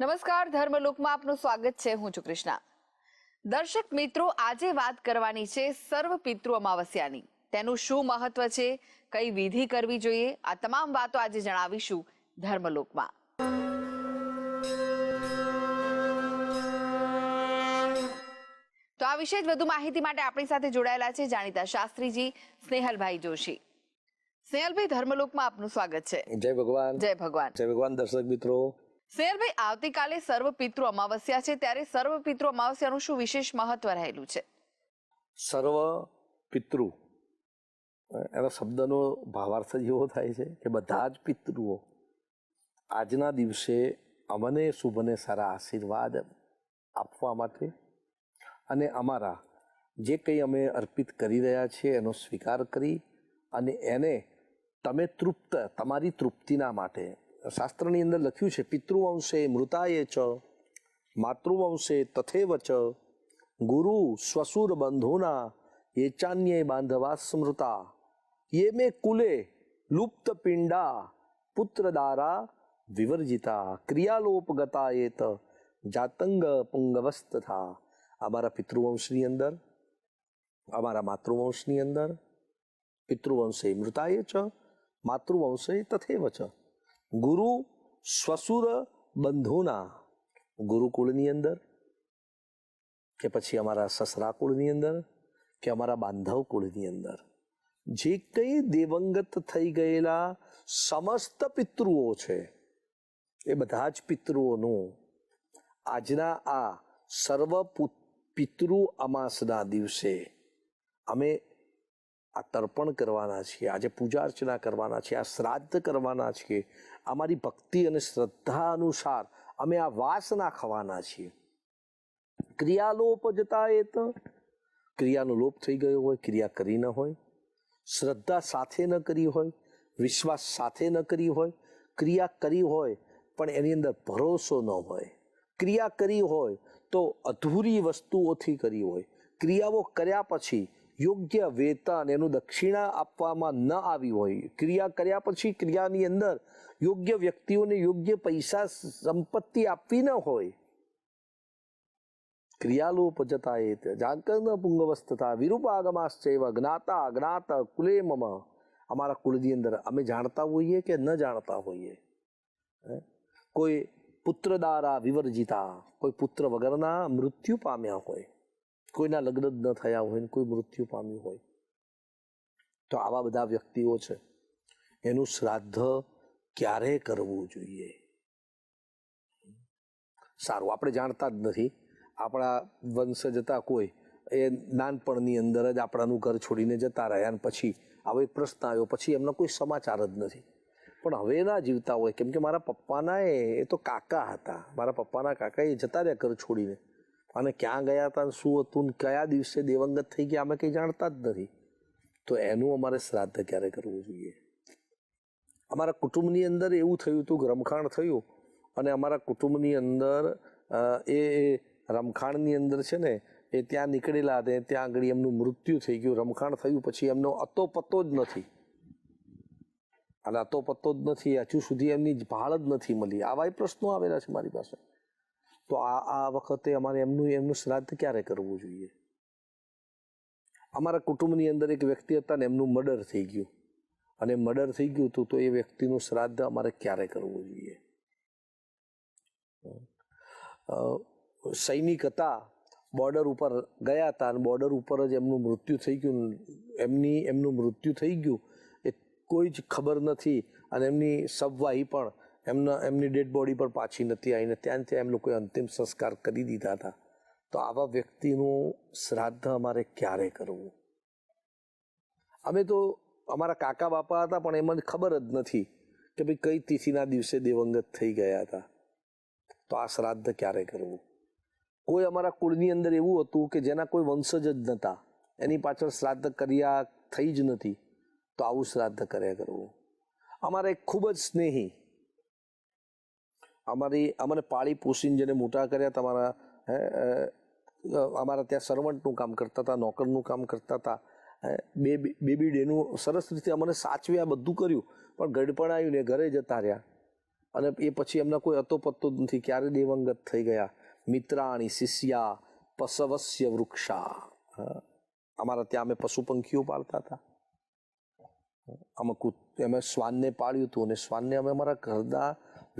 નમસ્કાર, ધર્મલોકમાં આપનું સ્વાગત છે. હું છું કૃષ્ણા. દર્શક મિત્રો, આજે વાત કરવાની છે સર્વ પિતૃ અમાવસ્યાની. તેનું શું મહત્વ છે, કઈ વિધિ કરવી જોઈએ, આ તમામ વાતો આજે જણાવીશું ધર્મલોકમાં. તો આ વિશે જ વધુ માહિતી માટે આપણી સાથે જોડાયેલા છે જાણીતા શાસ્ત્રીજી સ્નેહલભાઈ જોશી. સ્નેહલભાઈ, ધર્મલોકમાં આપનું સ્વાગત છે. જય ભગવાન. જય ભગવાન. જય ભગવાન. દર્શક મિત્રો, સ્નેહલભાઈ, આવતીકાલે સર્વ પિતૃ અમાવસ્યા છે, ત્યારે સર્વ પિતૃ અમાવસ્યાનું શું વિશેષ મહત્વ રહેલું છે? સર્વ પિતૃ એનો શબ્દનો ભાવાર્થ જ એવો થાય છે કે બધા જ પિતૃઓ આજના દિવસે અમને શુભ અને સારા આશીર્વાદ આપવા માટે અને અમારા જે કંઈ અમે અર્પિત કરી રહ્યા છીએ એનો સ્વીકાર કરી અને એને તમે તૃપ્ત, તમારી તૃપ્તિના માટે શાસ્ત્રની અંદર લખ્યું છે, પિતૃવંશે મૃતાય ચ માતૃવંશે તથેવ ચ ગુરુ સ્વસુર બંધુના ये चान्ये बांधवा स्मृता ये मे कुले लुप्त पिंडा पुत्र दारा विवर्जिता क्रियालोपगता एत जातंग पुंगवस्तथा. અમારા પિતૃવંશની અંદર, અમારા માતૃવંશની અંદર પિતૃવંશે મૃતાય ચ માતૃવંશે તથેવ ચ ગુરુ સ્વસુર બંધુના, ગુરુકુળની અંદર કે પછી અમારા સસરા કુળની અંદર કે અમારા બાંધવ કુળની અંદર જે કંઈ દેવંગત થઈ ગયેલા સમસ્ત પિતૃઓ છે એ બધા જ પિતૃઓનું આજના આ સર્વ પિતૃ અમાસના દિવસે અમે આ તર્પણ કરવાના છીએ, આજે પૂજા અર્ચના કરવાના છીએ, આ શ્રાદ્ધ કરવાના છીએ. અમારી ભક્તિ અને શ્રદ્ધા અનુસાર અમે આ વાસ નાખવાના છીએ. ક્રિયાલોપ જતા એ તો ક્રિયાનો લોપ થઈ ગયો હોય, ક્રિયા કરી ન હોય, શ્રદ્ધા સાથે ન કરી હોય, વિશ્વાસ સાથે ન કરી હોય, ક્રિયા કરી હોય પણ એની અંદર ભરોસો ન હોય, ક્રિયા કરી હોય તો અધૂરી વસ્તુઓથી કરી હોય, ક્રિયાઓ કર્યા પછી યોગ્ય વેતન એનું દક્ષિણા આપવામાં ન આવી હોય, ક્રિયા કર્યા પછી ક્રિયાની અંદર યોગ્ય વ્યક્તિઓને યોગ્ય પૈસા સંપત્તિ આપવી ન હોય, ક્રિયાલોપ જતા એ જાગન પુંગવસ્થતા વિરૂપાગમાશ્ચૈવ જ્ઞાતા જ્ઞાત કુલે મમ. અમારા કુળની અંદર અમે જાણતા હોઈએ કે ન જાણતા હોઈએ, કોઈ પુત્ર દ્વારા વિવર્જિતા, કોઈ પુત્ર વગરના મૃત્યુ પામ્યા હોય, કોઈના લગ્ન જ ન થયા હોય, કોઈ મૃત્યુ પામ્યું હોય, તો આવા બધા વ્યક્તિઓ છે એનું શ્રાદ્ધ ક્યારે કરવું જોઈએ? સારું, આપણે જાણતા જ નથી. આપણા વંશ જતા કોઈ એ નાનપણની અંદર જ આપણાનું ઘર છોડીને જતા રહ્યા અને પછી આવો એક પ્રશ્ન આવ્યો, પછી એમનો કોઈ સમાચાર જ નથી. પણ હવે ના જીવતા હોય, કેમ કે મારા પપ્પાના એ તો કાકા હતા, મારા પપ્પાના કાકા એ જતા રહ્યા ઘર છોડીને, અને ક્યાં ગયા હતા, શું હતું, કયા દિવસે દેવંગત થઈ ગયા અમે કંઈ જાણતા જ નથી. તો એનું અમારે શ્રાદ્ધ ક્યારે કરવું જોઈએ? અમારા કુટુંબની અંદર એવું થયું હતું, રમખાણ થયું અને અમારા કુટુંબની અંદર એ રમખાણની અંદર છે ને એ ત્યાં નીકળેલા હતા, ત્યાં આગળ એમનું મૃત્યુ થઈ ગયું. રમખાણ થયું પછી એમનો અતો પત્તો જ નથી, અને અતો પત્તો જ નથી, હજુ સુધી એમની ભાળ જ નથી મળી. આવા પ્રશ્નો આવેલા છે મારી પાસે. તો આ વખતે અમારે એમનું શ્રાદ્ધ ક્યારે કરવું જોઈએ? અમારા કુટુંબની અંદર એક વ્યક્તિ હતા ને એમનું મર્ડર થઈ ગયું, અને મર્ડર થઈ ગયું હતું, તો એ વ્યક્તિનું શ્રાદ્ધ અમારે ક્યારે કરવું જોઈએ? સૈનિક હતા, બોર્ડર ઉપર ગયા હતા અને બોર્ડર ઉપર જ એમનું મૃત્યુ થઈ ગયું. એમનું મૃત્યુ થઈ ગયું એ કોઈ જ ખબર નથી, અને એમની શવવાહી પણ એમની ડેડ બોડી પર પાછી નથી આવીને ત્યાં એમ લોકોએ અંતિમ સંસ્કાર કરી દીધા હતા. તો આવા વ્યક્તિનું શ્રાદ્ધ અમારે ક્યારે કરવું? અમે તો અમારા કાકા બાપા હતા પણ એમને ખબર જ નથી કે ભાઈ કઈ તિથિના દિવસે દેવંગત થઈ ગયા હતા. તો આ શ્રાદ્ધ ક્યારે કરવું? કોઈ અમારા કુળની અંદર એવું હતું કે જેના કોઈ વંશજ જ નહોતા, એની પાછળ શ્રાદ્ધ કર્યા થઈ જ નથી, તો આવું શ્રાદ્ધ કર્યા કરવું. અમારા એક ખૂબ જ સ્નેહી, અમને પાળી પોષીને જેને મોટા કર્યા, તમારા અમારા ત્યાં સર્વન્ટનું કામ કરતા હતા, નોકરનું કામ કરતા હતા, બેબી ડેનું સરસ રીતે અમને સાચવ્યા, બધું કર્યું, પણ ગડપણ આવ્યું ને ઘરે જતા રહ્યા. અને એ પછી એમના કોઈ અતો પત્તો જ નથી, ક્યારે દેવંગત થઈ ગયા. મિત્રાણી શિષ્યા પસવસ્ય વૃક્ષા. અમારા ત્યાં અમે પશુ પંખીઓ પાળતા હતા. અમે શ્વાનને પાળ્યું હતું, અને શ્વાનને અમે અમારા ઘરના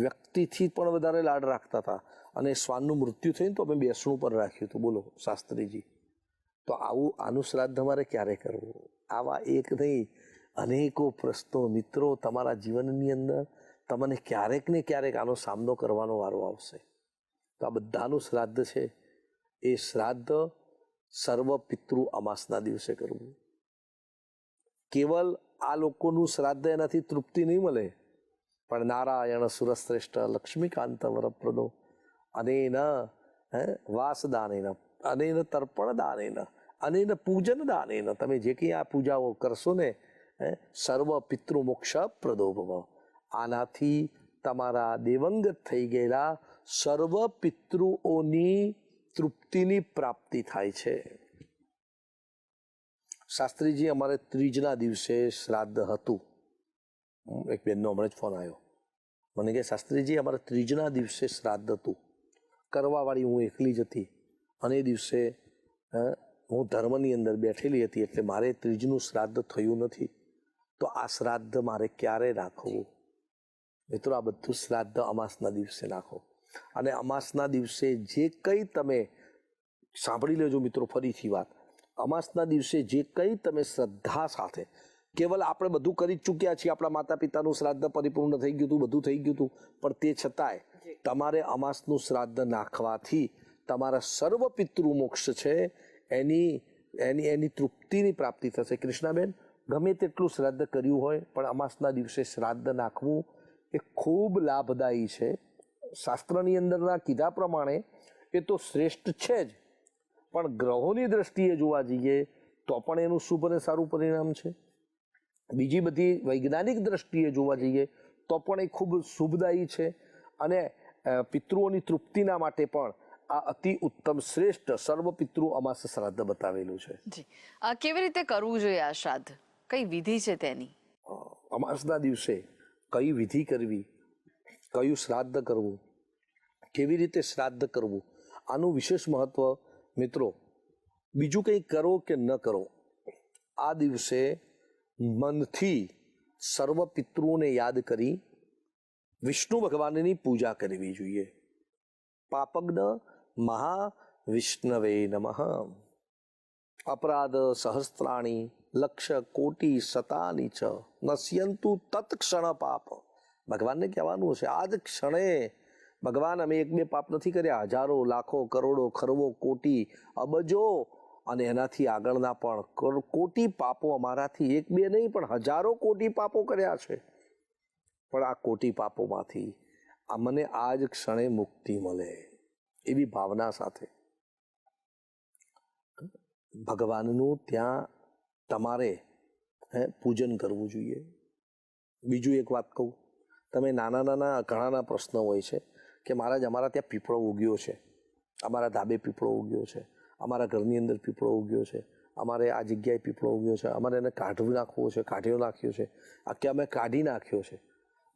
વ્યક્તિથી પણ વધારે લાડ રાખતા હતા. અને શ્વાનનું મૃત્યુ થયું તો અમે બેસણું પર રાખ્યું હતું. બોલો શાસ્ત્રીજી, તો આનું શ્રાદ્ધ અમારે ક્યારે કરવું? આવા એક નહીં, અનેકો પ્રશ્નો મિત્રો તમારા જીવનની અંદર તમને ક્યારેક ને ક્યારેક આનો સામનો કરવાનો વારો આવશે. તો આ બધાનું શ્રાદ્ધ છે, એ શ્રાદ્ધ સર્વ પિતૃ અમાસના દિવસે કરવું. કેવલ આ લોકોનું શ્રાદ્ધ એનાથી તૃપ્તિ નહીં મળે, પણ નારાયણ સુરશ્રેષ્ઠ લક્ષ્મીકાંત વરપ્રદો અનેન વાસદાનેન અનેન તર્પણ દાનેન અનેન પૂજન દાનેન, તમે જે કંઈ આ પૂજાઓ કરશો ને, સર્વ પિતૃ મોક્ષ પ્રદો ભવ, આનાથી તમારા દેવંગત થઈ ગયેલા સર્વ પિતૃઓની તૃપ્તિની પ્રાપ્તિ થાય છે. શાસ્ત્રીજી, અમારે ત્રીજના દિવસે શ્રાદ્ધ હતું. એક બેનનો હમણાં જ ફોન આવ્યો, મને કે શાસ્ત્રીજી અમારે ત્રીજના દિવસે શ્રાદ્ધ હતું. કરવાવાળી હું એકલી જ હતી, અને એ દિવસે હું ધર્મની અંદર બેઠેલી હતી, એટલે મારે ત્રીજનું શ્રાદ્ધ થયું નથી. તો આ શ્રાદ્ધ મારે ક્યારે નાખવું? મિત્રો, આ બધું શ્રાદ્ધ અમાસના દિવસે નાખો. અને અમાસના દિવસે જે કંઈ તમે સાંભળી લેજો મિત્રો, ફરીથી વાત, અમાસના દિવસે જે કંઈ તમે શ્રદ્ધા સાથે, કેવલ આપણે બધું કરી ચૂક્યા છીએ, આપણા માતા પિતાનું શ્રાદ્ધ પરિપૂર્ણ થઈ ગયું હતું, બધું થઈ ગયું હતું, પણ તે છતાંય તમારે અમાસનું શ્રાદ્ધ નાખવાથી તમારા સર્વ પિતૃ મોક્ષ છે એની તૃપ્તિની પ્રાપ્તિ થશે. કૃષ્ણાબેન, ગમે તેટલું શ્રાદ્ધ કર્યું હોય, પણ અમાસના દિવસે શ્રાદ્ધ નાખવું એ ખૂબ લાભદાયી છે. શાસ્ત્રની અંદરના કીધા પ્રમાણે એ તો શ્રેષ્ઠ છે જ, પણ ગ્રહોની દ્રષ્ટિએ જોવા જઈએ તો પણ એનું શુભ અને સારું પરિણામ છે. બીજી બધી વૈજ્ઞાનિક દ્રષ્ટિએ જોવા જઈએ તો પણ એ ખૂબ શુભદાયી છે. અને પિતૃઓની તૃપ્તિના માટે પણ આ અતિ ઉત્તમ શ્રેષ્ઠ સર્વ પિતૃ અમાસ શ્રાદ્ધ બતાવેલું છે. જી, કેવી રીતે કરવું જોઈએ આ શ્રાદ્ધ? કઈ વિધિ છે તેની? અમાસના દિવસે કઈ વિધિ કરવી, કયું શ્રાદ્ધ કરવું, કેવી રીતે શ્રાદ્ધ કરવું, આનું વિશેષ મહત્વ મિત્રો. બીજું કંઈ કરો કે ન કરો, આ દિવસે મનથી સર્વ પિતૃઓને યાદ કરી વિષ્ણુ ભગવાનની પૂજા કરવી જોઈએ. પાપજ્ઞ મહાવિષ્ણવે નમઃ. અપરાધ સહસ્ત્રાણી લક્ષ કોટી શતાની ચ નશ્યંતુ તત્ક્ષણ પાપ. ભગવાનને કહેવાનું છે, આ જ ક્ષણે ભગવાન, અમે એક બે પાપ નથી કર્યા, હજારો લાખો કરોડો ખરવો કોટી અબજો અને એનાથી આગળના પણ કોટી પાપો અમારાથી એક બે નહીં પણ હજારો કોટી પાપો કર્યા છે. પણ આ કોટી પાપોમાંથી મને આ જ ક્ષણે મુક્તિ મળે, એવી ભાવના સાથે ભગવાનનું ત્યાં તમારે પૂજન કરવું જોઈએ. બીજું એક વાત કહું, તમે નાના નાના ઘણાના પ્રશ્નો હોય છે કે મહારાજ અમારા ત્યાં પીપળો ઉગ્યો છે, અમારા ધાબે પીપળો ઉગ્યો છે, અમારા ઘરની અંદર પીપળો ઉગ્યો છે, અમારે આ જગ્યાએ પીપળો ઉગ્યો છે, અમારે એને કાઢવી નાખવો છે, કાઢ્યો નાખ્યો છે, કે અમે કાઢી નાખ્યો છે.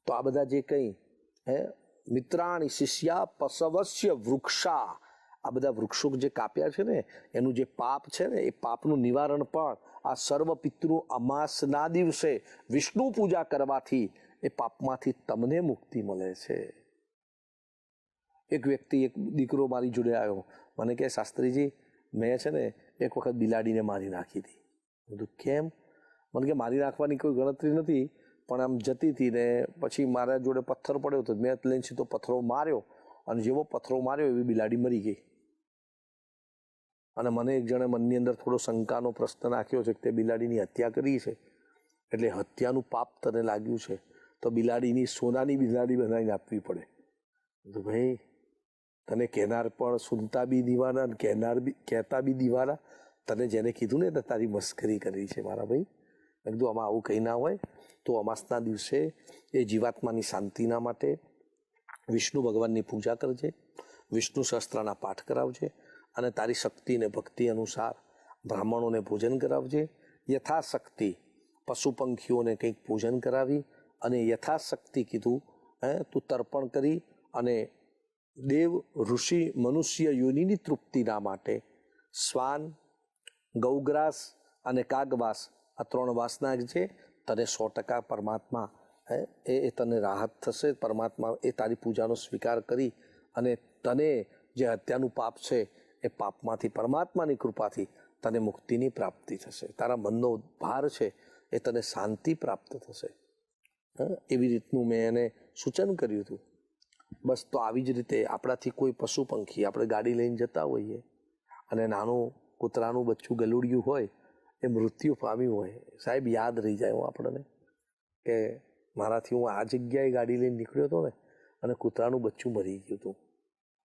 તો આ બધા જે કંઈ મિત્રાણી શિષ્યા પસવસ્ય વૃક્ષા, આ બધા વૃક્ષો જે કાપ્યા છે ને, એનું જે પાપ છે ને, એ પાપનું નિવારણ પણ આ સર્વ પિતૃ અમાસના દિવસે વિષ્ણુ પૂજા કરવાથી એ પાપમાંથી તમને મુક્તિ મળે છે. એક વ્યક્તિ, એક દીકરો મારી જોડે આવ્યો, મને કહે શાસ્ત્રીજી, મેં છે ને એક વખત બિલાડીને મારી નાખી હતી. બધું કેમ? મને કે મારી નાખવાની કોઈ ગણતરી નથી, પણ આમ જતી હતી ને પછી મારા જોડે પથ્થર પડ્યો હતો, મેં લઈને સીધો પથ્થરો માર્યો, અને જેવો પથ્થરો માર્યો એવી બિલાડી મરી ગઈ. અને મને એક જણે મનની અંદર થોડો શંકાનો પ્રશ્ન નાખ્યો છે કે તે બિલાડીની હત્યા કરી છે, એટલે હત્યાનું પાપ તને લાગ્યું છે, તો બિલાડીની સોનાની બિલાડી બનાવીને આપવી પડે. તો ભાઈ, તને કહેનાર પણ સુનતા બી દીવાના, કહેનાર બી કહેતા બી દીવાના. તને જેને કીધું ને તારી મસ્કરી કરી છે મારા ભાઈ. મેં કીધું આમાં આવું કંઈ ના હોય. તો અમાસના દિવસે એ જીવાત્માની શાંતિના માટે વિષ્ણુ ભગવાનની પૂજા કરજે, વિષ્ણુ સહસ્ત્રના પાઠ કરાવજે, અને તારી શક્તિ ને ભક્તિ અનુસાર બ્રાહ્મણોને ભોજન કરાવજે. યથાશક્તિ પશુ પંખીઓને કંઈક પૂજન કરાવી અને યથાશક્તિ કીધું તું તર્પણ કરી અને દેવ ઋષિ મનુષ્ય યોનિની તૃપ્તિના માટે શ્વાન, ગૌગ્રાસ અને કાગવાસ આ 3 વાસ નાખજે. તને 100% પરમાત્મા એ તને રાહત થશે. પરમાત્મા એ તારી પૂજાનો સ્વીકાર કરી અને તને જે હત્યાનું પાપ છે એ પાપમાંથી પરમાત્માની કૃપાથી તને મુક્તિની પ્રાપ્તિ થશે. તારા મનનો ભાર છે એ તને શાંતિ પ્રાપ્ત થશે. એવી રીતનું મેં એને સૂચન કર્યું હતું. બસ તો આવી જ રીતે આપણાથી કોઈ પશુ પંખી, આપણે ગાડી લઈને જતા હોઈએ અને નાનું કૂતરાનું બચ્ચું ગલુડિયું હોય, એ મૃત્યુ પામ્યું હોય, સાહેબ યાદ રહી જાય આપણને કે મારાથી હું આ જગ્યાએ ગાડી લઈને નીકળ્યો હતો ને અને કૂતરાનું બચ્ચું મરી ગયું હતું.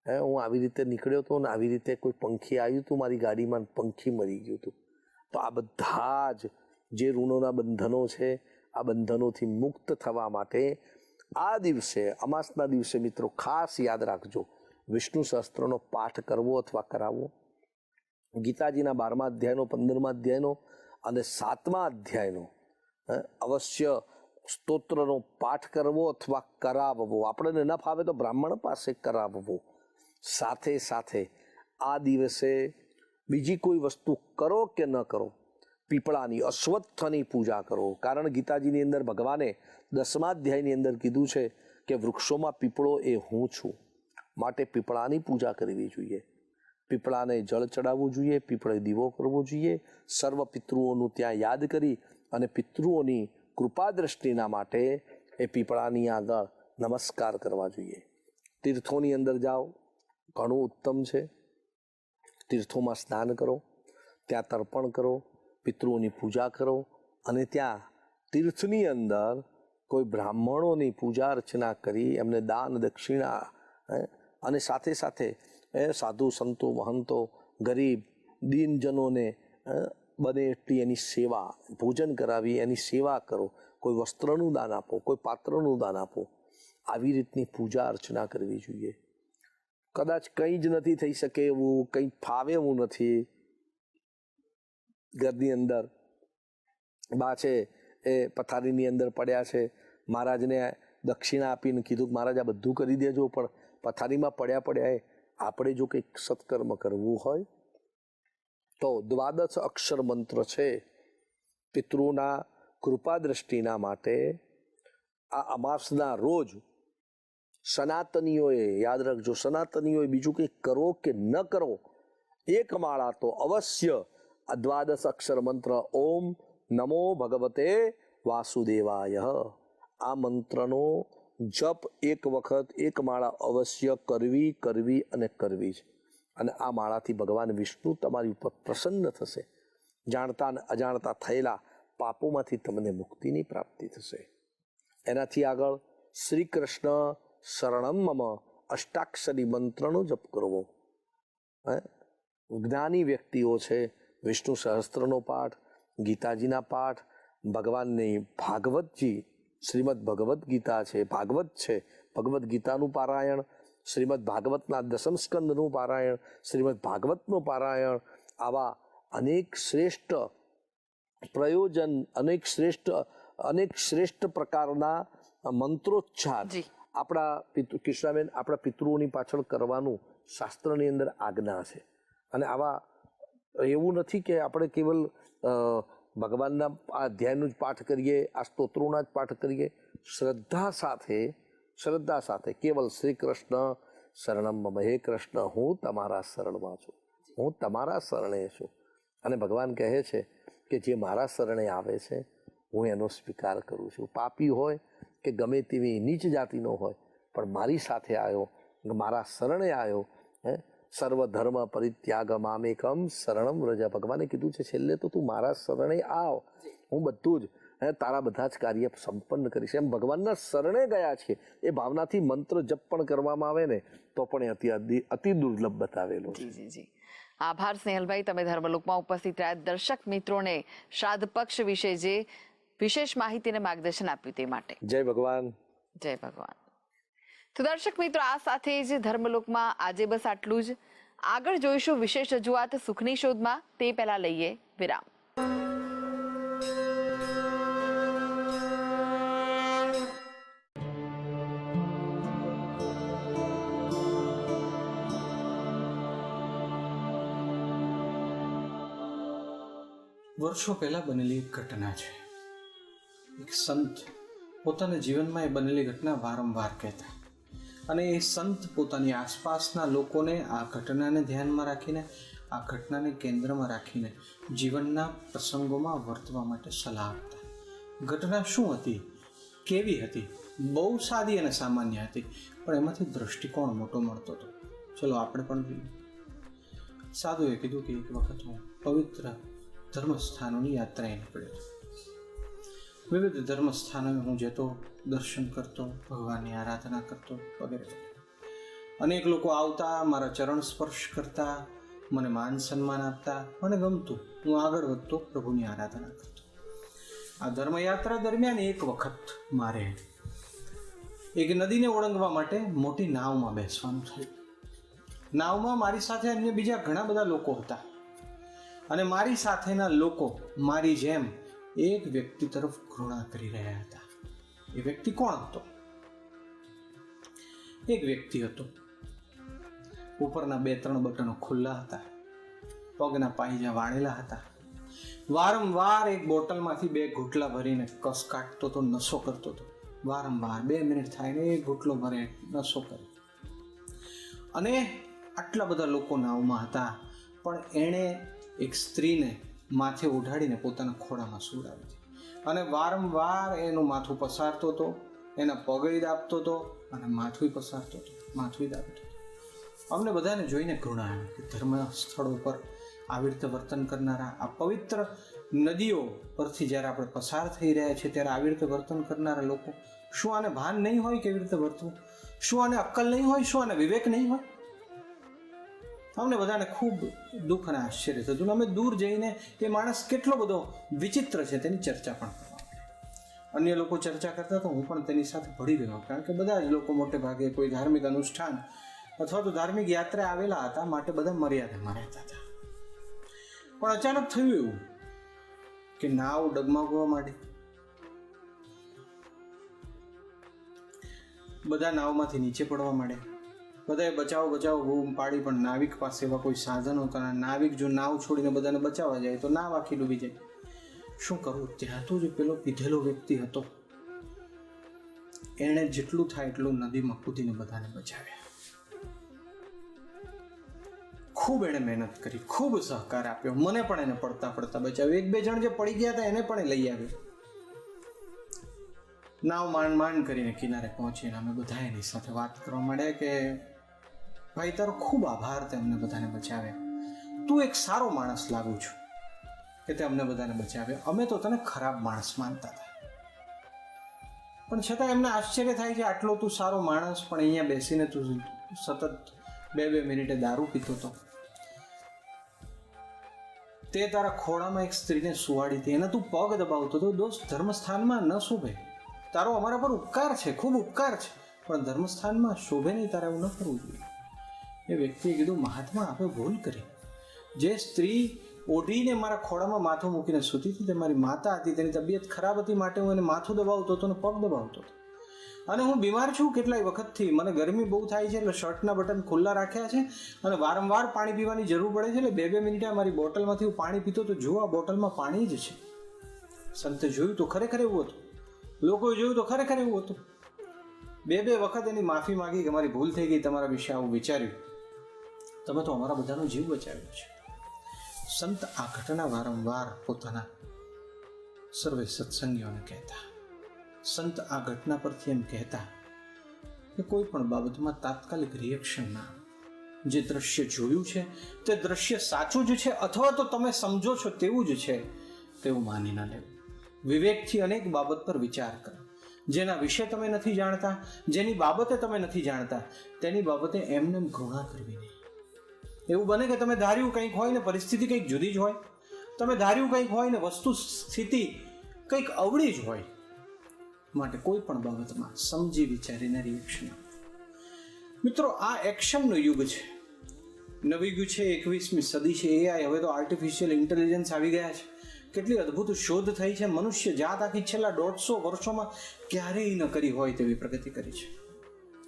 હું આવી રીતે નીકળ્યો હતો ને આવી રીતે કોઈ પંખી આવ્યું હતું મારી ગાડીમાં, પંખી મરી ગયું હતું. તો આ બધા જ જે ઋણોના બંધનો છે, આ બંધનોથી મુક્ત થવા માટે આ દિવસે, અમાસના દિવસે મિત્રો ખાસ યાદ રાખજો, વિષ્ણુ સહસ્ત્રનો પાઠ કરવો અથવા કરાવવો. ગીતાજીના 12મા અધ્યાયનો, 15મા અધ્યાયનો અને 7મા અધ્યાયનો અવશ્ય સ્તોત્રનો પાઠ કરવો અથવા કરાવવો. આપણને ન ફાવે તો બ્રાહ્મણ પાસે કરાવવો. સાથે સાથે આ દિવસે બીજી કોઈ વસ્તુ કરો કે ન કરો, પીપળાની, અશ્વત્થની પૂજા કરો. કારણ ગીતાજીની અંદર ભગવાને 10મા અધ્યાયની અંદર કીધું છે કે વૃક્ષોમાં પીપળો એ હું છું, માટે પીપળાની પૂજા કરવી જોઈએ. પીપળાને જળ ચડાવવું જોઈએ, પીપળે દીવો કરવો જોઈએ. સર્વ પિતૃઓનું ત્યાં યાદ કરી અને પિતૃઓની કૃપા દ્રષ્ટિના માટે એ પીપળાની આગળ નમસ્કાર કરવા જોઈએ. તીર્થોની અંદર જાઓ, ઘણું ઉત્તમ છે. તીર્થોમાં સ્નાન કરો, ત્યાં તર્પણ કરો, પિતૃઓની પૂજા કરો અને ત્યાં તીર્થની અંદર કોઈ બ્રાહ્મણોની પૂજા અર્ચના કરી એમને દાન દક્ષિણા અને સાથે સાથે સાધુ સંતો મહંતો ગરીબ દીનજનોને બને એટલી એની સેવા, ભોજન કરાવી એની સેવા કરો. કોઈ વસ્ત્રનું દાન આપો, કોઈ પાત્રનું દાન આપો. આવી રીતની પૂજા અર્ચના કરવી જોઈએ. કદાચ કંઈ જ નથી થઈ શકે એવું, કંઈ ફાવે એવું નથી, ઘરની અંદર બા છે એ પથારીની અંદર પડ્યા છે, મહારાજને દક્ષિણા આપીને કીધું કે મહારાજ આ બધું કરી દેજો, પણ પથારીમાં પડ્યા આપણે જો કંઈક સત્કર્મ કરવું હોય તો 12 અક્ષર મંત્ર છે પિતૃના કૃપા દ્રષ્ટિના માટે. આ અમાસના રોજ સનાતનીઓએ યાદ રાખજો, સનાતનીઓએ બીજું કંઈક કરો કે ન કરો, એક માળા તો અવશ્ય આ 12 અક્ષર મંત્ર ઓમ નમો ભગવતે વાસુદેવાય, આ મંત્રનો જપ એક વખત, એક માળા અવશ્ય કરવી અને કરવી જ. અને આ માળાથી ભગવાન વિષ્ણુ તમારી ઉપર પ્રસન્ન થશે. જાણતા અને અજાણતા થયેલા પાપોમાંથી તમને મુક્તિની પ્રાપ્તિ થશે. એનાથી આગળ શ્રી કૃષ્ણ શરણમ મમ અષ્ટાક્ષરી મંત્રનો જપ કરવો. જ્ઞાની વ્યક્તિઓ છે વિષ્ણુ સહસ્ત્રનો પાઠ, ગીતાજીના પાઠ, ભગવાનની ભાગવતજી, શ્રીમદ ભગવદ્ ગીતા છે, ભાગવત છે, ભગવદ્ ગીતાનું પારાયણ, શ્રીમદ ભાગવતના 10મ સ્કંદનું પારાયણ, શ્રીમદ ભાગવતનું પારાયણ, આવા અનેક શ્રેષ્ઠ પ્રયોજન, અનેક શ્રેષ્ઠ પ્રકારના મંત્રોચ્ચાર આપણા કૃષ્ણાબેન, આપણા પિતૃઓની પાછળ કરવાનું શાસ્ત્રની અંદર આજ્ઞા છે. અને આવા એવું નથી કે આપણે કેવલ ભગવાનના આ અધ્યાયનું જ પાઠ કરીએ, આ સ્તોત્રોના જ પાઠ કરીએ. શ્રદ્ધા સાથે કેવલ શ્રી કૃષ્ણ શરણમ મમ, હે કૃષ્ણ હું તમારા શરણમાં છું, હું તમારા શરણે છું. અને ભગવાન કહે છે કે જે મારા શરણે આવે છે હું એનો સ્વીકાર કરું છું. પાપી હોય કે ગમે તેવી નીચ જાતિનો હોય, પણ મારી સાથે આવ્યો, મારા શરણે આવ્યો, સર્વ ધર્મ પરિત્યાગ મામેકમ શરણમ વ્રજ. ભગવાને કીધું છે છેલ્લે તો તું મારા શરણે આવ, હું બધું જ તારા બધા જ કાર્ય સંપન્ન કરીશ. એમ ભગવાનના શરણે ગયા છે એ ભાવનાથી મંત્ર જપ પણ કરવામાં આવે ને તો પણ એ અતિ દુર્લભ બતાવેલો છે. આભાર સ્નેહલભાઈ, તમે ધર્મલોકમાં ઉપસ્થિત રહ્યા દર્શક મિત્રોને શ્રાદ્ધ પક્ષ વિશે જે વિશેષ માહિતી અને માર્ગદર્શન આપ્યું તે માટે. જય ભગવાન. જય ભગવાન. તો દર્શક મિત્રો, આ સાથે જ ધર્મલોકમાં આજે બસ આટલું જ. આગળ જોઈશું વિશેષ રજૂઆત સુખની શોધમાં. તે પહેલા લઈએ વિરામ. વર્ષો પહેલા બનેલી એક ઘટના છે. એક સંત પોતાના જીવનમાં એ બનેલી ઘટના વારંવાર કહેતા, અને એ સંત પોતાની આસપાસના લોકોને આ ઘટનાને ધ્યાનમાં રાખીને, આ ઘટનાને કેન્દ્રમાં રાખીને જીવનના પ્રસંગોમાં વર્તવા માટે સલાહ આપતા. ઘટના શું હતી, કેવી હતી? બહુ સાદી અને સામાન્ય હતી, પણ એમાંથી દ્રષ્ટિકોણ મોટો મળતો હતો. ચલો આપણે પણ જોઈએ. સાધુએ કીધું કે એક વખત હું પવિત્ર ધર્મસ્થાનોની યાત્રાએ નીકળ્યો. વિવિધ ધર્મસ્થાનોએ હું જતો, દર્શન કરતો, ભગવાનની આરાધના કરતો વગેરે. અનેક લોકો આવતા, મારા ચરણ સ્પર્શ કરતા, મને માન સન્માન આપતા, મને ગમતું. હું આગળ વધતો, પ્રભુની આરાધના કરતો. આ ધર્મયાત્રા દરમિયાન એક વખત મારે એક નદીને ઓળંગવા માટે મોટી નાવમાં બેસવાનું થયું. નાવમાં મારી સાથે અન્ય બીજા ઘણા બધા લોકો હતા, અને મારી સાથેના લોકો મારી જેમ એક વ્યક્તિ તરફ ઘૃણા કરી રહ્યા હતા. એ વ્યક્તિ કોણ હતો? એક વ્યક્તિ હતો, ઉપરના 2-3 બટનો ખુલ્લા હતા, પગના પાયજા વાળેલા હતા, વારંવાર એક બોટલમાંથી 2 ઘૂંટલા ભરીને કસ કાઢતો તો, નશો કરતો હતો. વારંવાર 2 મિનિટ થાય ને એક ઘૂંટલો ભરે, નશો કરે. અને આટલા બધા લોકો નાવમાં હતા, પણ એણે એક સ્ત્રીને માથે ઉઢાડીને પોતાના ખોળામાં સુવડાવી હતી, અને વારંવાર એનું માથું પસારતો હતો, એના પગે દાબતો હતો, અને માથું પસારતો હતો, માથું દાબતો હતો. અમને બધાને જોઈને ઘૃણા આવી કે ધર્મ સ્થળો પર આવી રીતે વર્તન કરનારા, આ પવિત્ર નદીઓ પરથી જ્યારે આપણે પસાર થઈ રહ્યા છીએ ત્યારે આવી રીતે વર્તન કરનારા લોકો, શું આને ભાન નહીં હોય કેવી રીતે વર્તવું? શું આને અક્કલ નહીં હોય? શું આને વિવેક નહીં હોય? અમને બધાને ખૂબ દુઃખ અને આશ્ચર્ય થતું. અમે દૂર જઈને એ માણસ કેટલો બધો વિચિત્ર છે તેની ચર્ચા પણ કરવા. અન્ય લોકો ચર્ચા કરતા તો હું પણ તેની સાથે ભળી ગયો, કારણ કે બધા જ લોકો મોટે ભાગે કોઈ ધાર્મિક અનુષ્ઠાન અથવા તો ધાર્મિક યાત્રા આવેલા હતા, માટે બધા મર્યાદામાં રહેતા હતા. પણ અચાનક થયું એવું કે નાવ ડગમગવા માંડી. બધા નાવમાંથી નીચે પડવા માંડ્યા. બધાએ બચાવો બચાવો બૂમ પાડી, પણ નાવિક પાસે એવા કોઈ સાધનો હતા. નાવિક જો નાવ છોડીને બધાને બચાવવા જાય તો નાવ આખી ડૂબી જાય. શું કરવું? ત્યાં તો જે પેલો પીધેલો વ્યક્તિ હતો, એણે જેટલું થાય એટલું નદીમાં કૂદીને બધાને બચાવ્યા. ખૂબ એણે મહેનત કરી, ખૂબ સહકાર આપ્યો. મને પણ એને પડતા પડતા બચાવ્યો. 1-2 જણ જે પડી ગયા હતા એને પણ લઈ આવ્યો. નાવ માંડ કરીને કિનારે પહોંચીને અમે બધા એની સાથે વાત કરવા માંડ્યા કે ભાઈ, તારો ખૂબ આભાર, તે અમને બધાને બચાવ્યા. તું એક સારો માણસ લાગુ છું કે તે અમને બધાને બચાવ્યા. અમે તો તને ખરાબ માણસ માનતા હતા, પણ છતાં એમને આશ્ચર્ય થાય છે, આટલો તું સારો માણસ, પણ અહીંયા બેસીને તું સતત 2-2 મિનિટે દારૂ પીતો હતો. તે તારા ખોળામાં એક સ્ત્રીને સુવાડી હતી, એને તું પગ દબાવતો હતો. દોસ્ત, ધર્મસ્થાનમાં ન શોભે. તારો અમારા પર ઉપકાર છે, ખૂબ ઉપકાર છે, પણ ધર્મસ્થાનમાં શોભે નહીં, તારે એવું ન કરવું જોઈએ. એ વ્યક્તિએ કીધું, મહાત્મા, આપણે ભૂલ કરી. જે સ્ત્રી ઓઢીને મારા ખોળામાં માથું મૂકીને સૂતી હતી તે મારી માતા હતી. તેની તબિયત ખરાબ હતી, માટે હું એને માથું દબાવતો હતો અને પગ દબાવતો હતો. અને હું બીમાર છું કેટલાય વખતથી, મને ગરમી બહુ થાય છે, એટલે શર્ટના બટન ખુલ્લા રાખ્યા છે, અને વારંવાર પાણી પીવાની જરૂર પડે છે, એટલે 2-2 મિનિટે મારી બોટલમાંથી હું પાણી પીતો તો જુઓ, આ બોટલમાં પાણી જ છે. સંતે જોયું તો ખરેખર એવું હતું, લોકોએ જોયું તો ખરેખર એવું હતું. 2-2 વખત એની માફી માંગી કે મારી ભૂલ થઈ ગઈ, તમારા વિશે આવું વિચાર્યું, તમે તો અમારા બધાનો જીવ બચાવ્યો છે. સંત આ ઘટના વારંવાર પોતાના સર્વે સત્સંગીઓને કહેતા. સંત આ ઘટના પરથી એમ કહેતા કે કોઈ પણ બાબતમાં તાત્કાલિક રિએક્શન ના. જે દ્રશ્ય જોયું છે તે દ્રશ્ય સાચું જ છે અથવા તો તમે સમજો છો તેવું જ છે તેવું માની ના લેવું. વિવેકથી અનેક બાબત પર વિચાર કરો. જેના વિશે તમે નથી જાણતા, જેની બાબતે તમે નથી જાણતા, તેની બાબતે એમને ઘૃણા કરવી નહીં. એવું બને કે તમે ધાર્યું કંઈક હોય ને પરિસ્થિતિ કંઈક જુદી જ હોય. તમે ધાર્યું કંઈક હોય ને વસ્તુ સ્થિતિ કંઈક અવળી જ હોય. માટે કોઈ પણ બાબતમાં સમજી વિચારીને રિએક્શન. મિત્રો, આ એક્શનનો યુગ છે. નવી યુગ છે, 21મી સદી છે, AI, હવે તો આર્ટિફિશિયલ ઇન્ટેલિજન્સ આવી ગયા છે. કેટલી અદ્ભુત શોધ થઈ છે. મનુષ્ય જાત આખી છેલ્લા 150 વર્ષોમાં ક્યારેય ન કરી હોય તેવી પ્રગતિ કરી છે,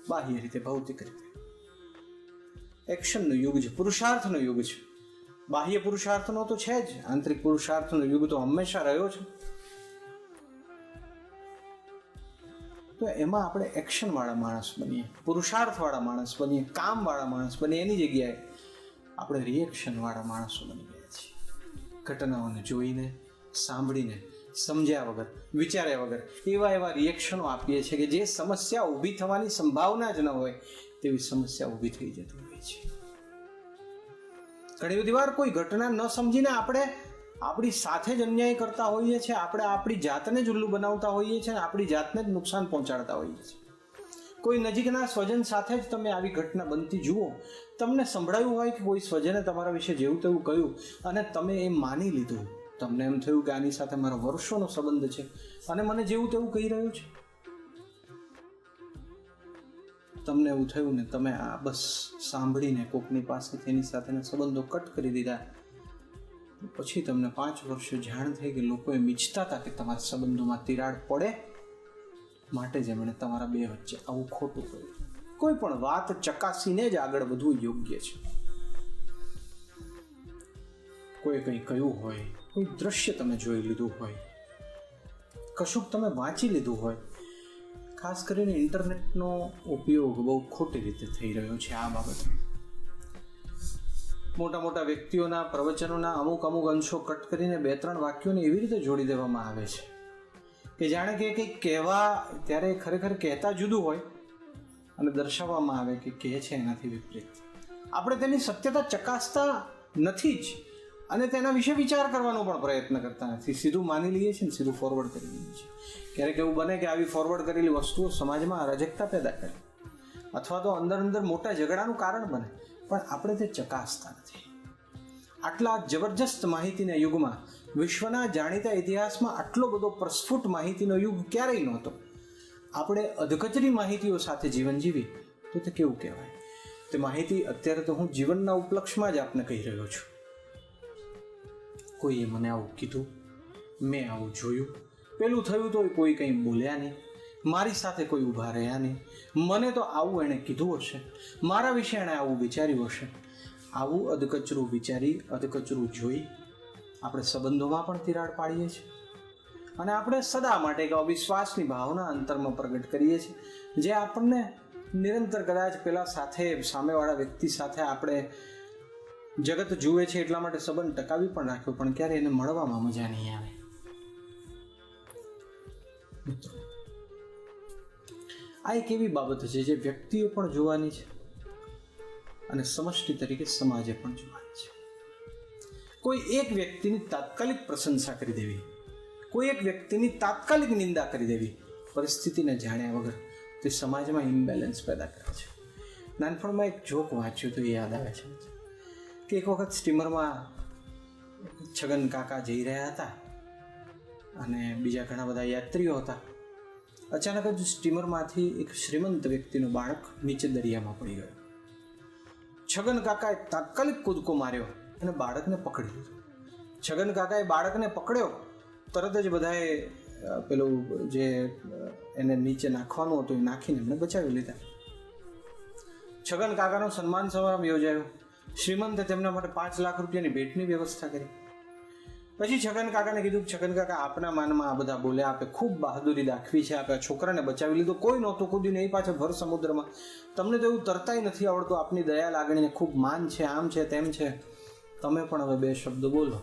બાહ્ય રીતે, ભૌતિક રીતે. એક્શનનો યુગ છે, પુરુષાર્થનો યુગ છે. બાહ્ય પુરુષાર્થનો તો છે જ, આંતરિક પુરુષાર્થનો યુગ તો હંમેશા રહ્યો છે. તો એમાં આપણે એક્શન વાળા માણસ બનીએ, પુરુષાર્થ વાળા માણસ બનીએ, કામ વાળા માણસ બનીએ. એની જગ્યાએ આપણે રિએક્શન વાળા માણસો બની ગયા છીએ. ઘટનાઓને જોઈને, સાંભળીને, સમજ્યા વગર, વિચાર્યા વગર એવા રિએક્શનો આપીએ છીએ કે જે સમસ્યા ઊભી થવાની સંભાવના જ ન હોય તેવી સમસ્યા ઊભી થઈ જતી હોય છે. ઘણી બધી વાર કોઈ ઘટના ન સમજીને આપણે આપણી સાથે જ અન્યાય કરતા હોઈએ છીએ, આપણે આપણી જાતને જ ઉલ્લુ બનાવતા હોઈએ છીએ અને આપણી જાતને જ નુકસાન પહોંચાડતા હોઈએ છીએ. કોઈ નજીકના સ્વજન સાથે જ તમે આવી ઘટના બનતી જુઓ, તમને સંભળાયું હોય કે કોઈ સ્વજને તમારા વિશે જેવું તેવું કહ્યું અને તમે એ માની લીધું. તમને એમ થયું કે આની સાથે મારો વર્ષોનો સંબંધ છે અને મને જેવું તેવું કહી રહ્યું છે. તમને એવું થયું ને તમે આ બસ સાંભળીને કોકની પાસેથી એની સાથેના સંબંધો કટ કરી દીધા. પછી તમને 5 વર્ષે જાણ થઈ કે લોકો એમ ઈચ્છતા હતા કે તમારા સંબંધોમાં તિરાડ પડે, માટે જ એમણે તમારા બે વચ્ચે આવું ખોટું કર્યું. કોઈ પણ વાત ચકાસીને જ આગળ વધવું યોગ્ય છે. કોઈ કંઈ કહ્યું હોય, કોઈ દ્રશ્ય તમે જોઈ લીધું હોય, કશુંક તમે વાંચી લીધું હોય. ખાસ કરીને ઇન્ટરનેટનો ઉપયોગ બહુ ખોટી રીતે થઈ રહ્યો છે આ બાબતે. મોટા મોટા વ્યક્તિઓના પ્રવચનોના અમુક અંશો કટ કરીને 2-3 વાક્યોને એવી રીતે જોડી દેવામાં આવે છે કે જાણે કે કંઈક કહેવા ત્યારે ખરેખર કહેતા જુદું હોય અને દર્શાવવામાં આવે કે કહે છે એનાથી વિપરીત. આપણે તેની સત્યતા ચકાસતા નથી જ અને તેના વિશે વિચાર કરવાનો પણ પ્રયત્ન કરતા નથી. સીધું માની લઈએ છીએ ને સીધું ફોરવર્ડ કરી લઈએ છીએ. ક્યારેક એવું બને કે આવી ફોરવર્ડ કરેલી વસ્તુઓ સમાજમાં અરાજકતા પેદા કરે અથવા તો અંદર મોટા ઝઘડાનું કારણ બને, પણ આપણે તે ચકાસતા નથી. આટલા જબરજસ્ત માહિતીના યુગમાં, વિશ્વના જાણીતા ઇતિહાસમાં આટલો બધો પ્રસ્ફુટ માહિતીનો યુગ ક્યારેય નહોતો. આપણે અધકચરી માહિતીઓ સાથે જીવન જીવી તો તે કેવું કહેવાય? તે માહિતી અત્યારે તો હું જીવનના ઉપલક્ષમાં જ આપને કહી રહ્યો છું. કોઈએ મને આવું કીધું, મેં આવું જોયું, પેલું થયું તો કોઈ કંઈ બોલ્યા નહીં, મારી સાથે કોઈ ઊભા રહ્યા નહીં, મને તો આવું એણે કીધું હશે, મારા વિશે એણે આવું વિચાર્યું હશે. આવું અધકચરું વિચારી, અધકચરું જોઈ આપણે સંબંધોમાં પણ તિરાડ પાડીએ છીએ અને આપણે સદા માટે એક અવિશ્વાસની ભાવના અંતરમાં પ્રગટ કરીએ છીએ, જે આપણને નિરંતર કદાચ પેલા સાથે, સામેવાળા વ્યક્તિ સાથે આપણે જગત જુએ છે એટલા માટે સંબંધ ટકાવી પણ રાખ્યો, પણ ક્યારે એને મળવામાં મજા નહીં આવે. મિત્રો, આ એક એવી બાબત છે જે વ્યક્તિએ પણ જોવાની છે અને સમષ્ટિ તરીકે સમાજે પણ જોવાની છે. કોઈ એક વ્યક્તિની તાત્કાલિક પ્રશંસા કરી દેવી, કોઈ એક વ્યક્તિની તાત્કાલિક નિંદા કરી દેવી, પરિસ્થિતિને જાણ્યા વગર તે સમાજમાં ઇમ્બેલેન્સ પેદા કરે છે. નાનપણમાં એક જોક વાંચ્યું તો યાદ આવે છે કે એક વખત સ્ટીમરમાં છગન કાકા જઈ રહ્યા હતા અને બીજા ઘણા બધા યાત્રીઓ હતા. અચાનક જ સ્ટીમરમાંથી એક શ્રીમંત વ્યક્તિનું બાળક નીચે દરિયામાં પડી ગયું. છગન કાકાએ તાત્કાલિક કૂદકો માર્યો અને બાળકને પકડી લીધું. છગન કાકાએ બાળકને પકડ્યો, તરત જ બધાએ પેલું જે એને નીચે નાખવાનું હતું એ નાખીને એમને બચાવી લીધા. છગન કાકાનો સન્માન સમારંભ યોજાયો. શ્રીમંતે તેમના માટે 5 લાખ રૂપિયાની ભેટની વ્યવસ્થા કરી. પછી છગન કાકાને કીધું, છગન કાકા આપના માનમાં આ બધા બોલ્યા, આપે ખૂબ બહાદુરી દાખવી છે, આપે છોકરાને બચાવી લીધો, કોઈ નહોતું કૂદ્યું નહીં પાછળ ભર સમુદ્રમાં, તમને તો એવું તરતાય નથી આવડતું, આપની દયા લાગણીને ખૂબ માન છે, આમ છે તેમ છે, તમે પણ હવે 2 શબ્દો બોલો.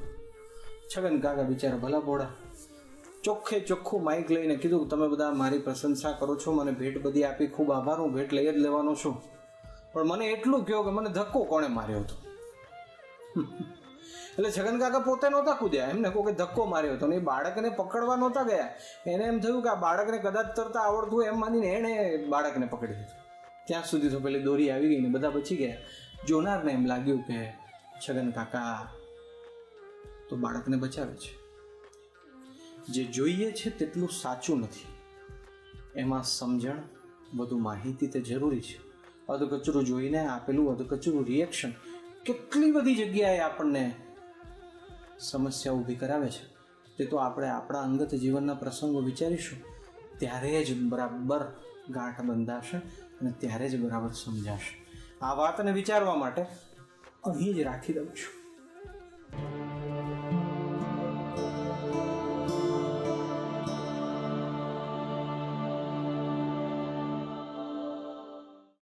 છગન કાકા બિચારા ભલા ભોળા ચોખ્ખું માઇક લઈને કીધું, તમે બધા મારી પ્રશંસા કરો છો, મને ભેટ બધી આપી, ખૂબ આભાર, હું ભેટ લઈ જ લેવાનો છું, પણ મને એટલું કહો કે મને ધક્કો કોણે માર્યો હતો? એટલે છગન કાકા પોતે નહોતા કૂદ્યા, એમને કોઈ ધક્કો માર્યો હતો ને એ બાળકને પકડવા નહોતા ગયા. એને એમ થયું કે આ બાળકને કદાચ તરતા આવડતું એમ માનીને એણે બાળકને પકડી દીધું. ત્યાં સુધી તો પેલી દોરી આવી ગઈ ને બધા બચી ગયા. જોનારને એમ લાગ્યું કે છગન કાકા તો બાળકને બચાવે છે. જે જોઈએ છે તેટલું સાચું નથી, એમાં સમજણ, બધું માહિતી તે જરૂરી છે. અધકચરું જોઈને આપેલું અધકચરું રિએક્શન કેટલી બધી જગ્યાએ આપણને સમસ્યા ઊભી કરાવે છે. તે તો આપણે આપણા અંગત જીવનના પ્રસંગો વિચારીશું ત્યારે જ બરાબર ગાંઠ બંધાશે અને ત્યારે જ બરાબર સમજાશે. આ વાતને વિચારવા માટે અહીં જ રાખી દઉં છું.